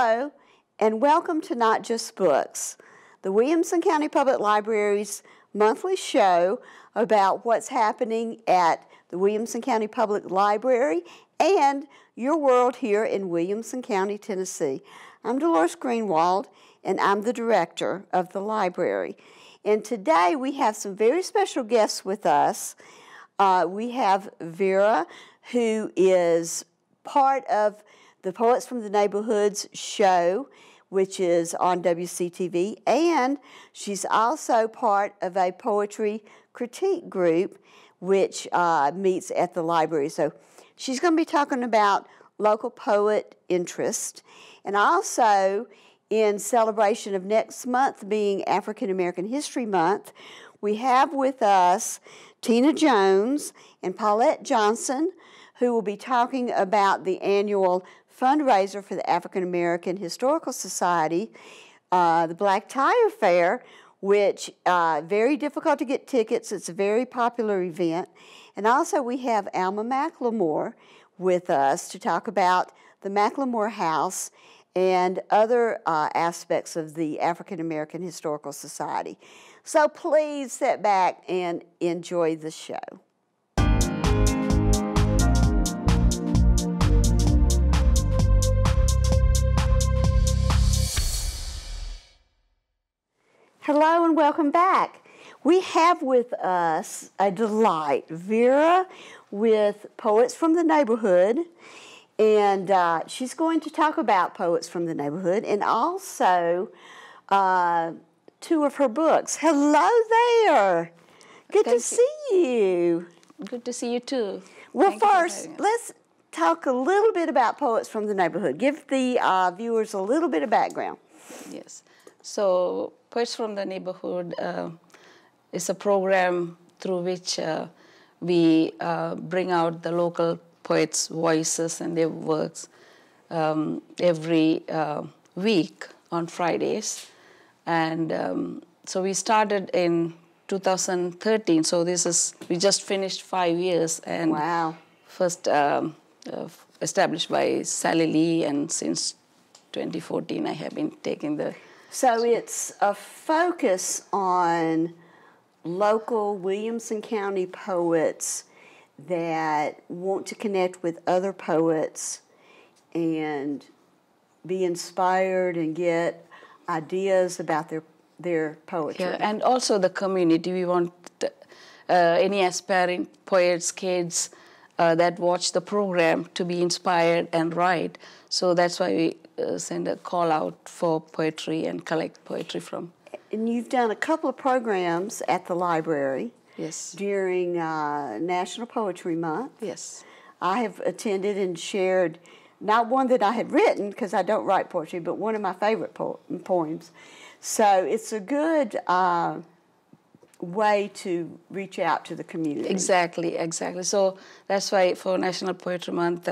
Hello, and welcome to Not Just Books, the Williamson County Public Library's monthly show about what's happening at the Williamson County Public Library and your world here in Williamson County, Tennessee. I'm Dolores Greenwald, and I'm the director of the library. And today we have some very special guests with us. We have Vera, who is part of the Poets from the Neighborhoods show, which is on WCTV, and she's also part of a poetry critique group, which meets at the library. So she's going to be talking about local poet interest, and also in celebration of next month being African American History Month, we have with us Tina Jones and Paulette Johnson, who will be talking about the annual fundraiser for the African American Historical Society, the Black Tie Affair, which very difficult to get tickets. It's a very popular event. And also we have Alma McLemore with us to talk about the Macklemore House and other aspects of the African American Historical Society. So please sit back and enjoy the show. Hello and welcome back. We have with us a delight, Vera with Poets from the Neighborhood, and she's going to talk about Poets from the Neighborhood and also two of her books. Hello there. Good to see you. Good to see you too. Well, first, let's talk a little bit about Poets from the Neighborhood. Give the viewers a little bit of background. Yes. So, Poets from the Neighborhood is a program through which we bring out the local poets' voices and their works every week on Fridays. And so we started in 2013. So we just finished 5 years. And wow. First established by Sally Lee, and since 2014 I have been taking the... So it's a focus on local Williamson County poets that want to connect with other poets and be inspired and get ideas about their poetry. Yeah, and also the community. We want any aspiring poets, kids that watch the program to be inspired and write. So that's why we send a call out for poetry and collect poetry from. And you've done a couple of programs at the library. Yes. During National Poetry Month. Yes. I have attended and shared, not one that I had written, because I don't write poetry, but one of my favorite poems. So it's a good way to reach out to the community. Exactly. So that's why for National Poetry Month,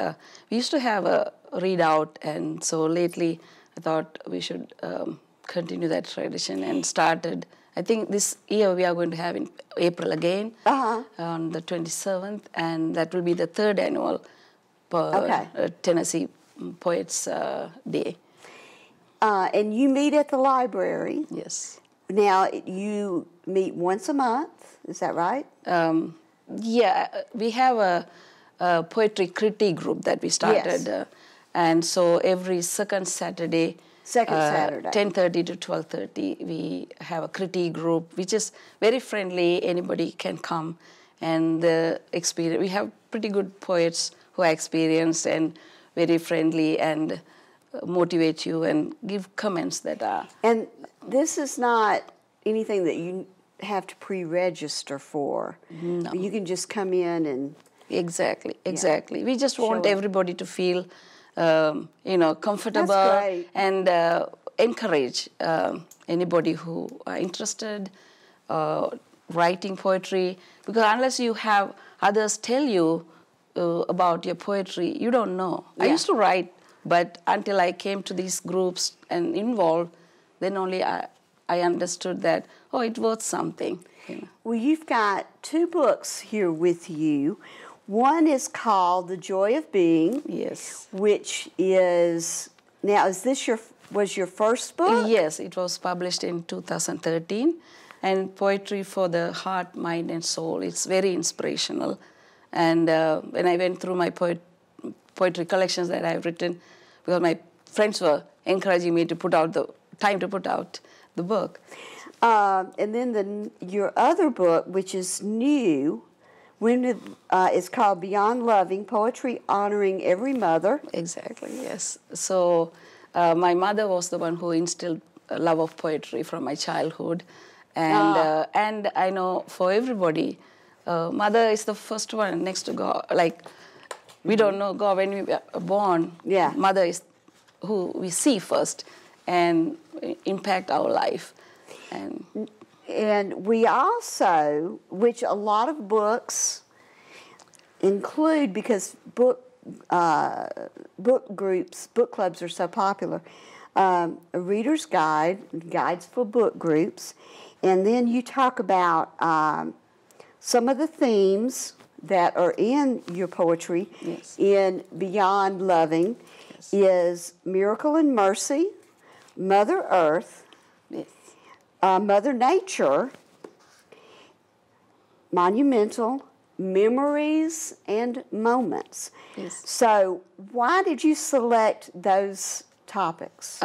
we used to have a readout, and so lately I thought we should continue that tradition and started. I think this year we are going to have in April again on the 27th, and that will be the third annual Tennessee Poets Day. And you meet at the library. Yes. Now, you meet once a month, is that right? Yeah, we have a poetry critique group that we started. Yes. And so every second Saturday, 10:30 to 12:30, we have a critique group, which is very friendly. Anybody can come, and we have pretty good poets who are experienced and very friendly and motivate you and give comments that are. And this is not anything that you have to pre-register for. No. You can just come in and... Exactly. We just want everybody to feel comfortable and encourage anybody who are interested writing poetry, because unless you have others tell you about your poetry, you don't know. Yeah. I used to write, but until I came to these groups and involved, then only I understood that, it's worth something. Well, you've got two books here with you. One is called The Joy of Being, yes, which is Now, was your first book? Yes, it was published in 2013. And Poetry for the Heart, Mind, and Soul. It's very inspirational. And when I went through my poetry collections that I've written, because my friends were encouraging me to put out the book. And then your other book, which is new, it's called Beyond Loving, Poetry Honoring Every Mother. Exactly, yes. So my mother was the one who instilled a love of poetry from my childhood. And I know for everybody, mother is the first one next to God. Like, we don't know God when we were born. Yeah. Mother is who we see first and impact our life. And we also, which a lot of books include, because book groups, book clubs are so popular, a reader's guide, guides for book groups, and then you talk about some of the themes that are in your poetry. Yes. In Beyond Loving. Yes. Is Miracle and Mercy, Mother Earth, yes. Mother Nature, Monumental, Memories, and Moments. Yes. So why did you select those topics?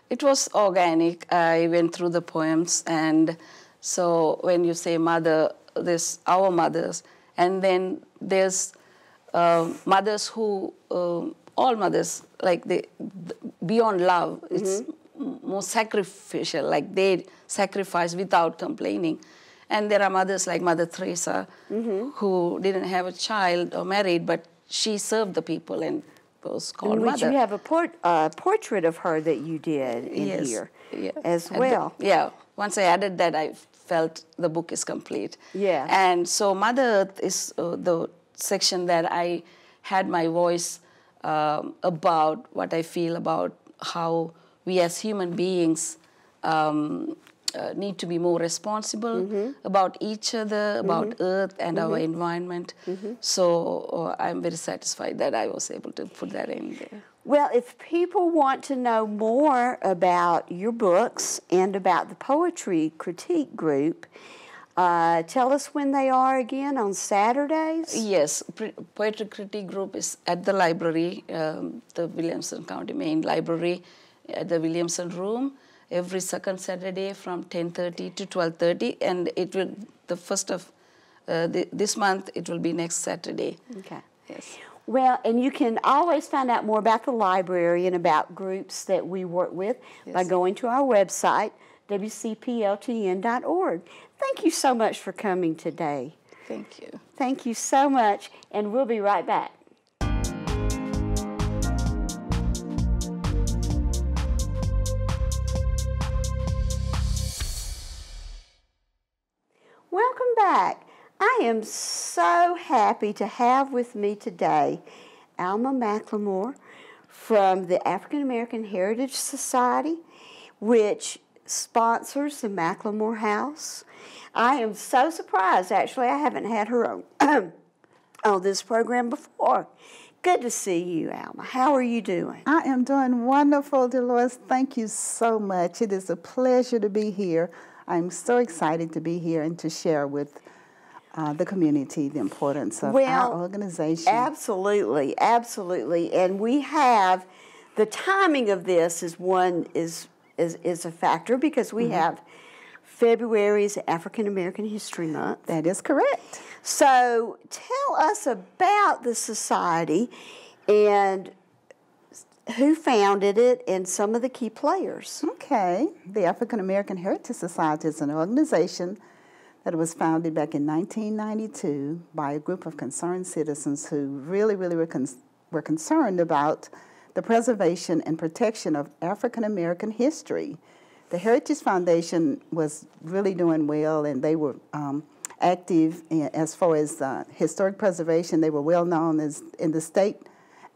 It was organic. I went through the poems, and so when you say mother, there's our mothers, and then there's mothers who, all mothers, like beyond love, it's more sacrificial, like they sacrifice without complaining. And there are mothers like Mother Teresa, who didn't have a child or married, but she served the people and was called mother. You have a portrait of her that you did in here as well. Once I added that, I felt the book is complete. Yeah. And so Mother Earth is the section that I had my voice about what I feel about how we as human beings need to be more responsible about each other, about Earth and our environment. So I'm very satisfied that I was able to put that in there. Well, if people want to know more about your books and about the poetry critique group, tell us when they are again, on Saturdays? Yes, Poetry Critique Group is at the library, the Williamson County Main Library, at the Williamson Room, every second Saturday from 10:30 to 12:30, and it will, the first of this month, it will be next Saturday. Okay. Yes. Well, and you can always find out more about the library and about groups that we work with by going to our website, wcpltn.org. Thank you so much for coming today. Thank you. Thank you so much, and we'll be right back. Welcome back. I am so happy to have with me today Alma McLemore from the African American Heritage Society, which sponsors the Macklemore House. I am so surprised, actually, I haven't had her on this program before. Good to see you, Alma. How are you doing? I am doing wonderful, Dolores. Thank you so much. It is a pleasure to be here. I'm so excited to be here and to share with the community the importance of our organization. Absolutely, absolutely. And we have, the timing of this is a factor, because we have February's African American History Month. That is correct. So tell us about the society and who founded it and some of the key players. Okay. The African American Heritage Society is an organization that was founded back in 1992 by a group of concerned citizens who really were concerned about the preservation and protection of African American history. The Heritage Foundation was really doing well, and they were active as far as historic preservation. They were well known as in the state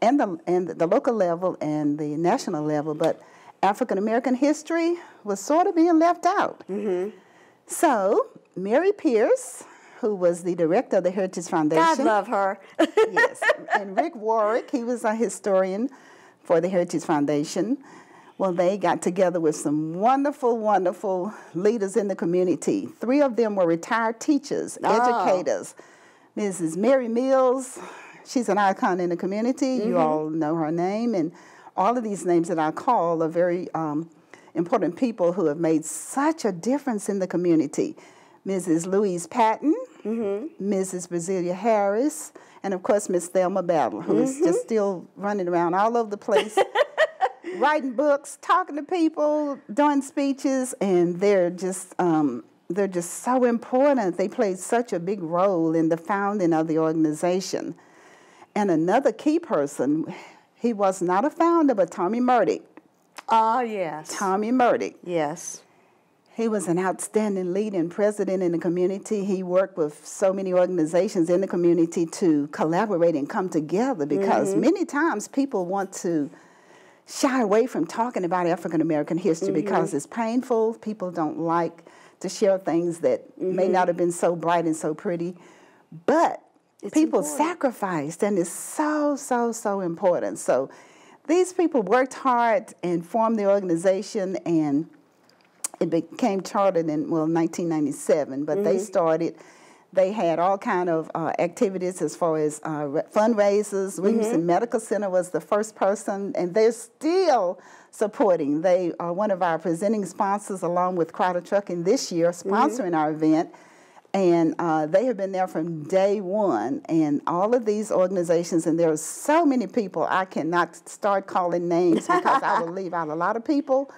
and the local level and the national level, but African American history was sort of being left out. So Mary Pierce, who was the director of the Heritage Foundation. God love her. Yes, and Rick Warwick, he was a historian, for the Heritage Foundation. Well, they got together with some wonderful, wonderful leaders in the community. 3 of them were retired teachers, educators. Mrs. Mary Mills, she's an icon in the community. You all know her name. And all of these names that I call are very important people who have made such a difference in the community. Mrs. Louise Patton, Mrs. Brasilia Harris, and of course, Miss Thelma Battle, who is just still running around all over the place, writing books, talking to people, doing speeches, and they're just so important. They played such a big role in the founding of the organization. And another key person, he was not a founder, but Tommy Murdick. Ah, yes. Tommy Murdick. Yes. He was an outstanding leader and president in the community. He worked with so many organizations in the community to collaborate and come together because many times people want to shy away from talking about African American history because it's painful. People don't like to share things that may not have been so bright and so pretty. But people sacrificed, and it's so, so, so important. So these people worked hard and formed the organization, and it became chartered in, 1997, but they had all kind of activities as far as fundraisers. Williamson Medical Center was the first person, and they're still supporting. They are one of our presenting sponsors, along with Crowder Trucking this year, sponsoring our event. And they have been there from day one. And all of these organizations, and there are so many people, I cannot start calling names because I will leave out a lot of people.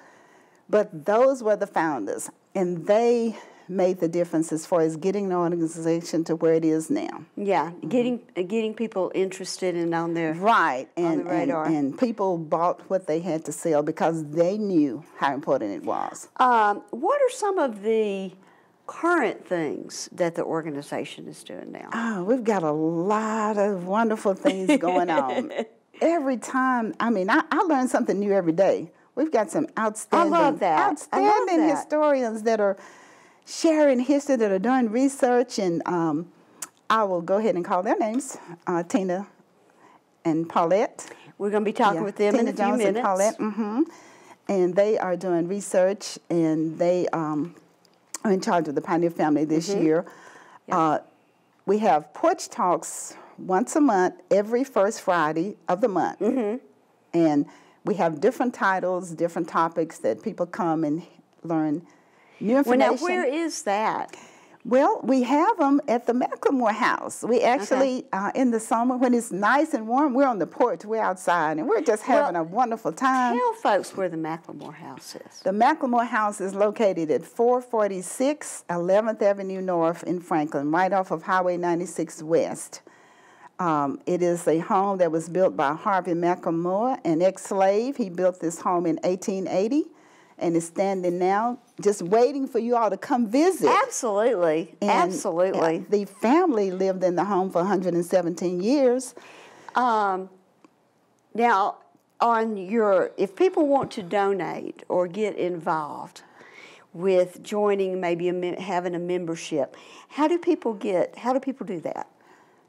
But those were the founders, and they made the difference as far as getting the organization to where it is now. Yeah, getting people interested and on their on the radar. And people bought what they had to sell because they knew how important it was. What are some of the current things that the organization is doing now? Oh, we've got a lot of wonderful things going on. Every time, I learn something new every day. We've got some outstanding, outstanding historians that are sharing history, that are doing research, and I will go ahead and call their names, Tina and Paulette. We're going to be talking with them in a few minutes. And Paulette, and they are doing research, and they are in charge of the Pioneer family this year. Yep. We have porch talks once a month, every first Friday of the month, and we have different titles, different topics that people come and learn new information. Well, now, where is that? Well, we have them at the Macklemore House. We actually, in the summer, when it's nice and warm, we're on the porch, we're outside, and we're just having a wonderful time. Tell folks where the Macklemore House is. The Macklemore House is located at 446 11th Avenue North in Franklin, right off of Highway 96 West. It is a home that was built by Harvey Macklemore, an ex-slave. He built this home in 1880, and is standing now just waiting for you all to come visit. Absolutely, absolutely. The family lived in the home for 117 years. Now, if people want to donate or get involved with joining, maybe having a membership, how do people do that?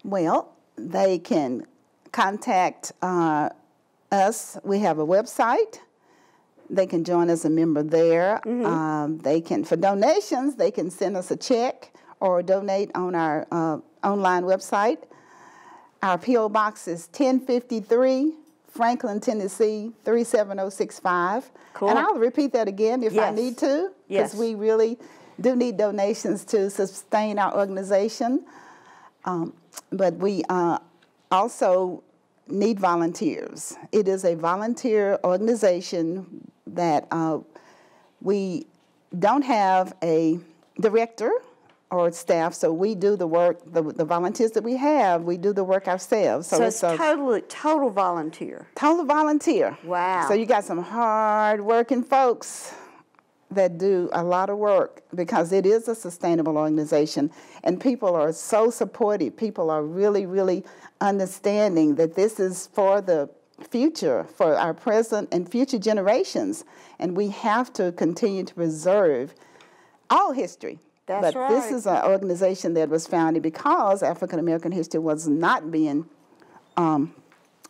Well, they can contact us. We have a website. They can join as a member there. They can, for donations, they can send us a check or donate on our online website. Our P.O. Box is 1053 Franklin, Tennessee 37065. Cool. And I'll repeat that again if I need to, because we really do need donations to sustain our organization. But we also need volunteers. It is a volunteer organization that we don't have a director or staff, so we do the work. The volunteers that we have, we do the work ourselves. So it's total volunteer. Total volunteer. Wow. So you got some hard-working folks that do a lot of work, because it is a sustainable organization, and people are so supportive. People are really, really understanding that this is for the future, for our present and future generations, and we have to continue to preserve all history. That's right. This is an organization that was founded because African American history was not being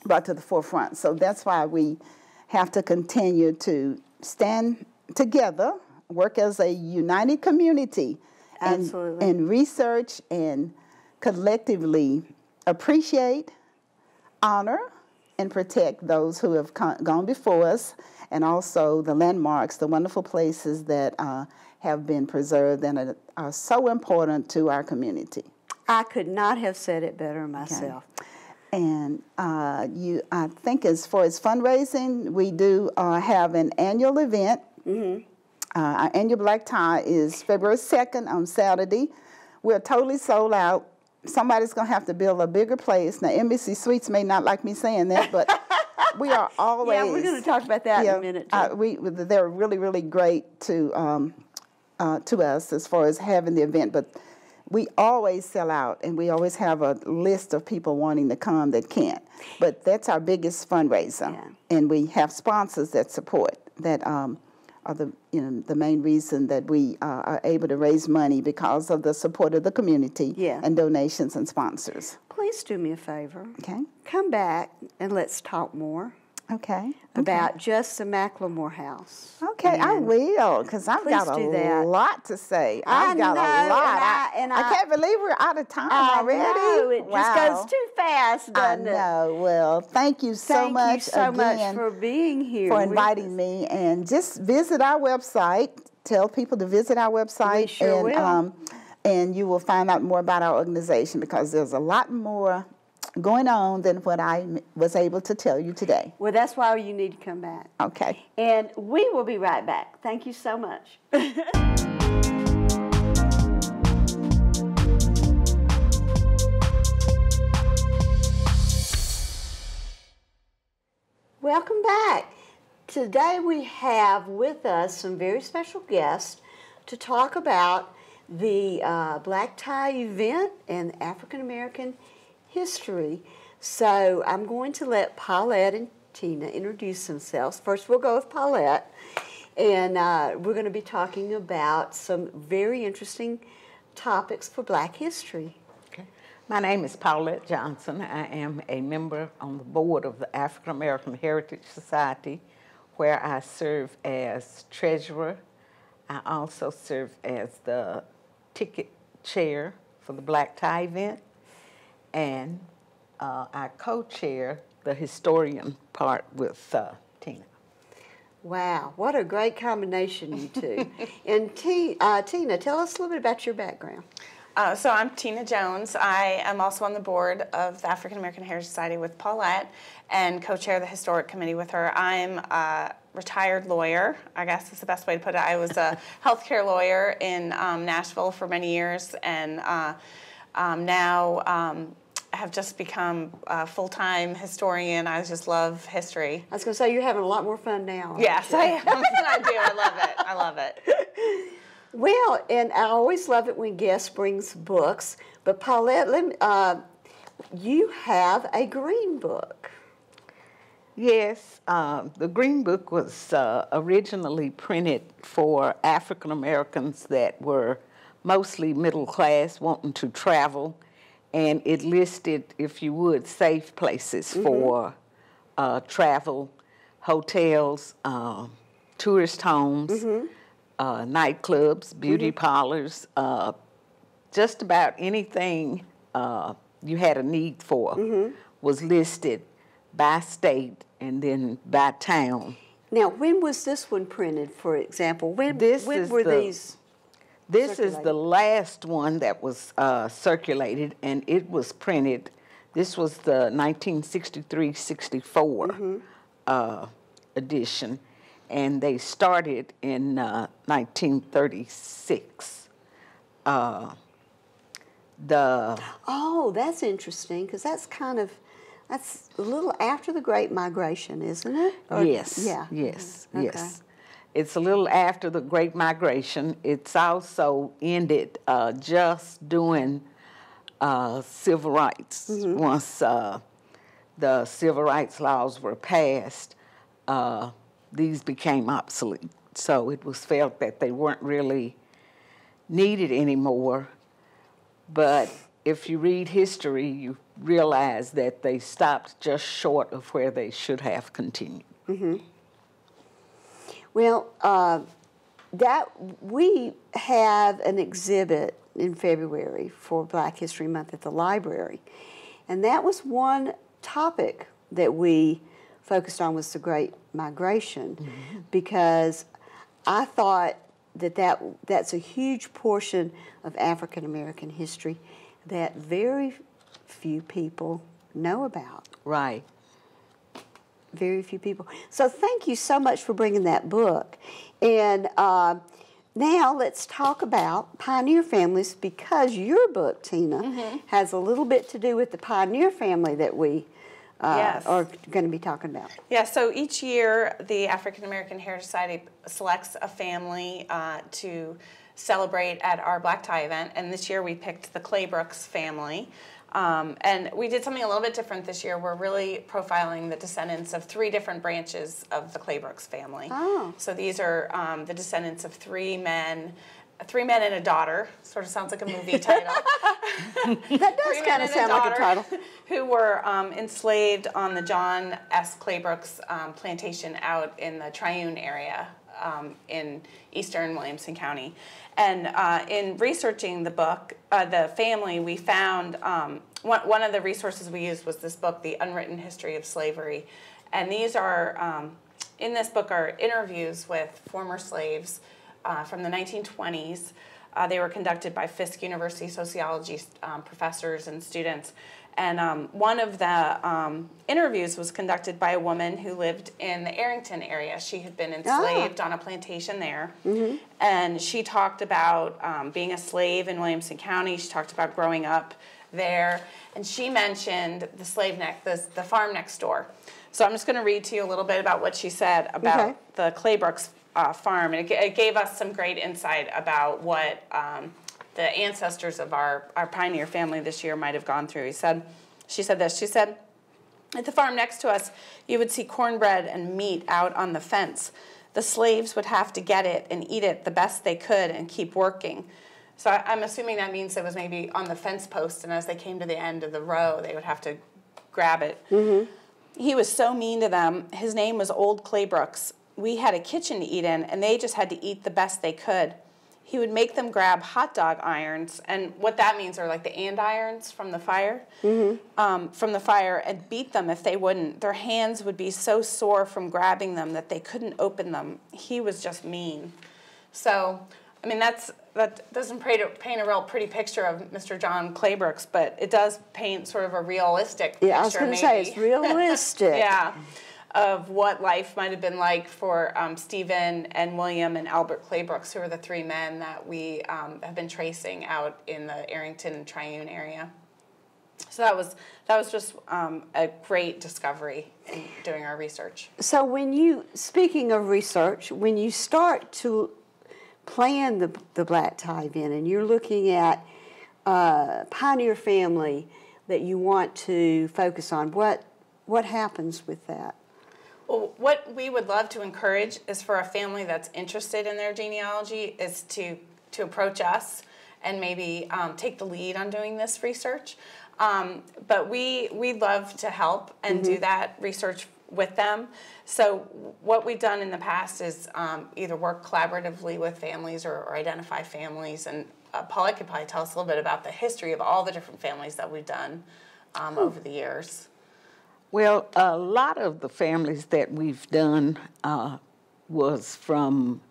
brought to the forefront. So that's why we have to continue to stand together, work as a united community, and research and collectively appreciate, honor, and protect those who have gone before us, and also the landmarks, the wonderful places that have been preserved and are so important to our community. I could not have said it better myself. Okay. And I think as far as fundraising, we do have an annual event. Our annual black tie is February 2nd on Saturday. We're totally sold out. Somebody's going to have to build a bigger place. Now, Embassy Suites may not like me saying that, but we are always... Yeah, we're going to talk about that in a minute, too. They're really, really great to us as far as having the event, but we always sell out, and we always have a list of people wanting to come that can't. But that's our biggest fundraiser, and we have sponsors that support, that are the main reason that we are able to raise money, because of the support of the community and donations and sponsors. Please do me a favor. Okay. Come back and let's talk more. Okay. About just the Macklemore House. Okay, I will, because I've got a lot to say. I've got a lot. I can't believe we're out of time already. Know, it just goes too fast, doesn't it? I know. Well, thank you so much much for being here. For inviting me. And just visit our website. Tell people to visit our website. We sure will. And you will find out more about our organization, because there's a lot more going on than what I was able to tell you today. Well, that's why you need to come back. Okay. And we will be right back. Thank you so much. Welcome back. Today we have with us some very special guests to talk about the black tie event and African American history. So I'm going to let Paulette and Tina introduce themselves. First we'll go with Paulette, and we're going to be talking about some very interesting topics for black history. Okay. My name is Paulette Johnson. I am a member on the board of the African American Heritage Society, where I serve as treasurer. I also serve as the ticket chair for the black tie event, and I co-chair the historian part with Tina. Wow, what a great combination, you two. And Tina, tell us a little bit about your background. So I'm Tina Jones. I am also on the board of the African American Heritage Society with Paulette, and co-chair the historic committee with her. I'm a retired lawyer, I guess is the best way to put it. I was a healthcare lawyer in Nashville for many years, and now have just become a full-time historian. I just love history. I was going to say, you're having a lot more fun now. Yes, I am. I do. I love it. I love it. Well, and I always love it when guests brings books. But Paulette, you have a green book. Yes, the Green Book was originally printed for African Americans that were mostly middle class, wanting to travel, and it listed, if you would, safe places for travel, hotels, tourist homes, nightclubs, beauty parlors, just about anything you had a need for was listed by state and then by town. Now, when was this one printed, for example? When were these? This is the last one that was circulated, and it was printed. This was the 1963-64 edition, and they started in 1936. Oh, that's interesting, because that's a little after the Great Migration, isn't it? Yes. Yeah. Yes. Okay. Yes. It's a little after the Great Migration. It's also ended just doing civil rights. Once the civil rights laws were passed, these became obsolete. So it was felt that they weren't really needed anymore. But if you read history, you realized that they stopped just short of where they should have continued. Mm-hmm. Well, that we have an exhibit in February for Black History Month at the library, and that was one topic that we focused on was the Great Migration, mm-hmm. because I thought that's a huge portion of African American history that very few people know about. Right. Very few people. So thank you so much for bringing that book. And now let's talk about pioneer families, because your book, Tina, mm-hmm. has a little bit to do with the pioneer family that we yes. are going to be talking about. Yeah, so each year the African American Heritage Society selects a family to celebrate at our black tie event, and this year we picked the Claybrooks family. And we did something a little bit different this year. We're really profiling the descendants of 3 different branches of the Claybrooks family. Oh. So these are the descendants of 3 men and a daughter. Sort of sounds like a movie title. That does kind of sound like a title. Who were enslaved on the John S. Claybrooks plantation out in the Triune area in eastern Williamson County. And in researching the book, the family, we found one of the resources we used was this book, The Unwritten History of Slavery. And these are, in this book are interviews with former slaves from the 1920s. They were conducted by Fisk University sociology professors and students. And one of the interviews was conducted by a woman who lived in the Arrington area. She had been enslaved on a plantation there. Mm-hmm. And she talked about being a slave in Williamson County. She talked about growing up there. And she mentioned the the farm next door. So I'm just going to read to you a little bit about what she said about the Claybrooks farm. And it gave us some great insight about what the ancestors of our pioneer family this year might have gone through. She said this, at the farm next to us, you would see cornbread and meat out on the fence. The slaves would have to get it and eat it the best they could and keep working. So I'm assuming that means it was maybe on the fence post, and as they came to the end of the row, they would have to grab it. Mm-hmm. He was so mean to them. His name was Old Claybrooks. We had a kitchen to eat in, and they just had to eat the best they could. He would make them grab hot dog irons, and what that means are like the andirons from the fire, and beat them if they wouldn't. Their hands would be so sore from grabbing them that they couldn't open them. He was just mean. So, I mean, that doesn't paint a real pretty picture of Mr. John Claybrooks, but it does paint sort of a realistic picture. Yeah, I was going to say, it's realistic. Yeah. Of what life might have been like for Stephen and William and Albert Claybrooks, who are the 3 men that we have been tracing out in the Arrington and Triune area. So that was just a great discovery in doing our research. So speaking of research, when you start to plan the black tie event and you're looking at pioneer family that you want to focus on, what happens with that? Well, what we would love to encourage is for a family that's interested in their genealogy is to approach us and maybe take the lead on doing this research. But we'd love to help and do that research with them. So what we've done in the past is either work collaboratively with families or identify families. And Paulette could probably tell us a little bit about the history of all the different families that we've done over the years. Well, a lot of the families that we've done was from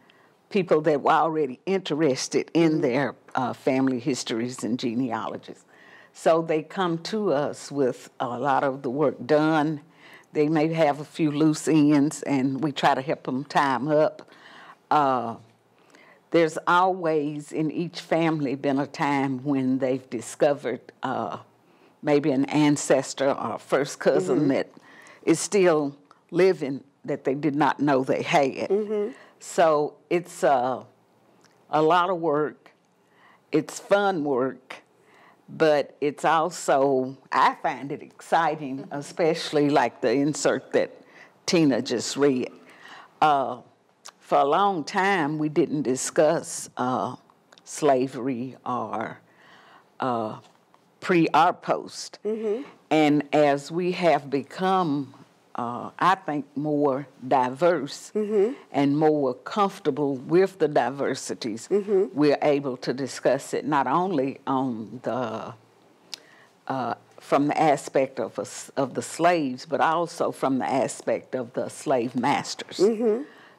people that were already interested in their family histories and genealogies. So they come to us with a lot of the work done. They may have a few loose ends, and we try to help them tie them up. There's always in each family been a time when they've discovered maybe an ancestor or a first cousin that is still living that they did not know they had. So it's a lot of work. It's fun work, but it's also, I find it exciting, especially like the insert that Tina just read. For a long time, we didn't discuss slavery or pre our post. And as we have become, I think, more diverse and more comfortable with the diversities, we're able to discuss it not only on the from the aspect of the slaves, but also from the aspect of the slave masters.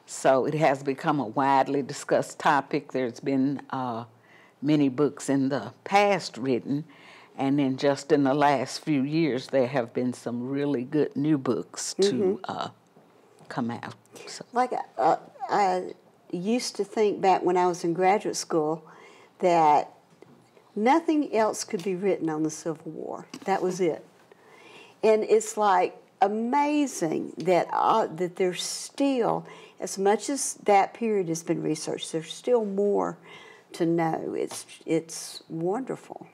So it has become a widely discussed topic. There's been many books in the past written, and then just in the last few years, there have been some really good new books to come out. So. Like I used to think back when I was in graduate school that nothing else could be written on the Civil War. That was it. And it's like amazing that that there's still, as much as that period has been researched, there's still more to know. It's wonderful.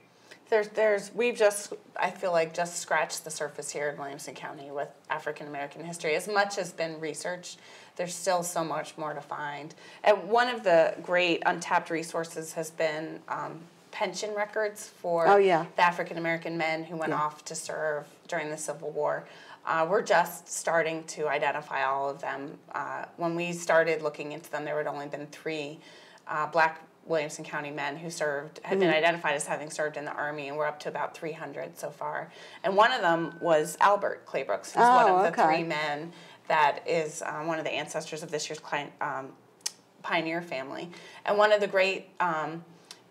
We've just, I feel like, just scratched the surface here in Williamson County with African American history. As much has been researched, there's still so much more to find. And one of the great untapped resources has been pension records for the African American men who went off to serve during the Civil War. We're just starting to identify all of them. When we started looking into them, there had only been 3 black Williamson County men who had been identified as having served in the Army, and we're up to about 300 so far. And one of them was Albert Claybrooks, who's one of the 3 men that is one of the ancestors of this year's pioneer family. And one of the great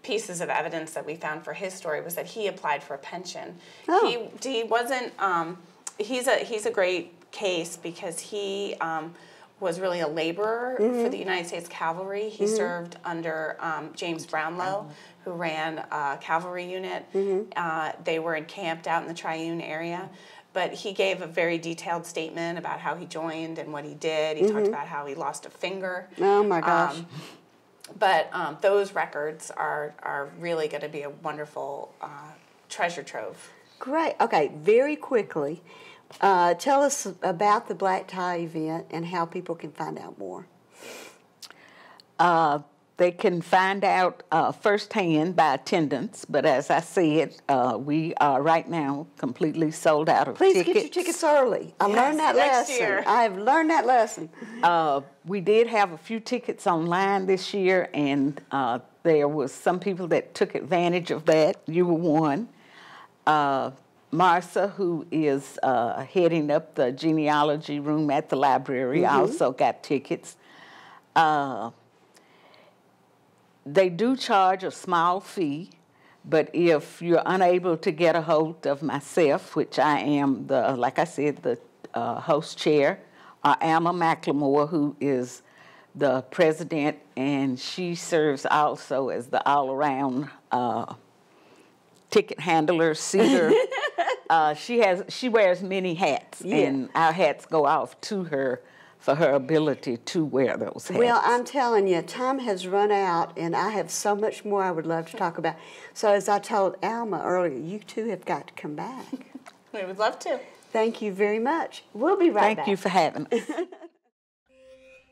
pieces of evidence that we found for his story was that he applied for a pension. He wasn't. He's a great case because he was really a laborer for the United States Cavalry. He served under James Brownlow, who ran a cavalry unit. They were encamped out in the Triune area. But he gave a very detailed statement about how he joined and what he did. He talked about how he lost a finger. Oh, my gosh. But those records are really going to be a wonderful treasure trove. Great. Okay, very quickly, tell us about the Black Tie event and how people can find out more. They can find out firsthand by attendance, but as I said, we are right now completely sold out of tickets. Please get your tickets early. I learned that next lesson. year. I've learned that lesson. We did have a few tickets online this year, and there was some people that took advantage of that. You were one. Marcia, who is heading up the genealogy room at the library, also got tickets. They do charge a small fee, but if you're unable to get a hold of myself, which I am like I said, the host chair, or Alma McLemore, who is the president, and she serves also as the all-around ticket handler, seater. She wears many hats, and our hats go off to her for her ability to wear those hats. Well, I'm telling you, time has run out, and I have so much more I would love to talk about. So as I told Alma earlier, you two have got to come back. We would love to. Thank you very much. We'll be right back. Thank you for having us.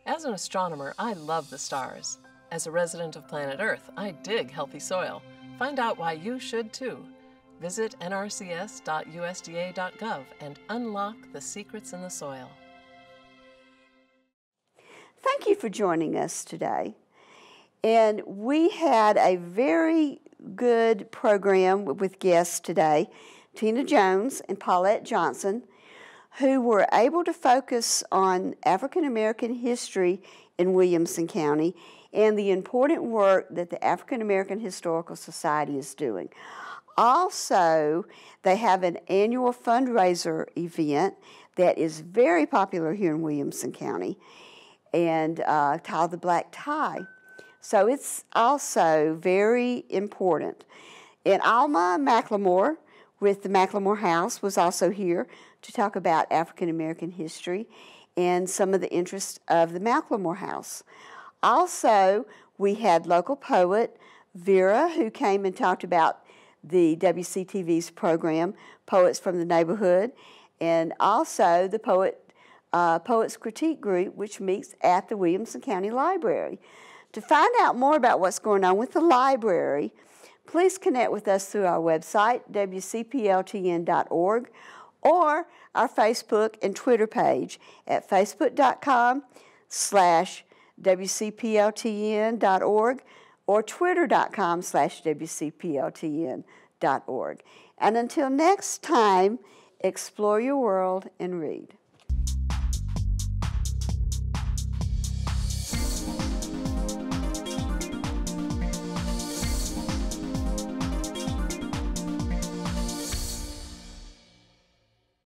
As an astronomer, I love the stars. As a resident of planet Earth, I dig healthy soil. Find out why you should too. Visit nrcs.usda.gov and unlock the secrets in the soil. Thank you for joining us today. And we had a very good program with guests today, Tina Jones and Paulette Johnson, who were able to focus on African American history in Williamson County and the important work that the African American Historical Society is doing. Also, they have an annual fundraiser event that is very popular here in Williamson County, and called the Black Tie. So it's also very important. And Alma McLemore with the McLemore House was also here to talk about African American history and some of the interests of the McLemore House. Also, we had local poet Vera, who came and talked about the WCTV's program, Poets from the Neighborhood, and also the Poets Critique Group, which meets at the Williamson County Library. To find out more about what's going on with the library, Please connect with us through our website, wcpltn.org, or our Facebook and Twitter page at facebook.com/wcpltn.org or twitter.com/wcpltn.org. And until next time, explore your world and read.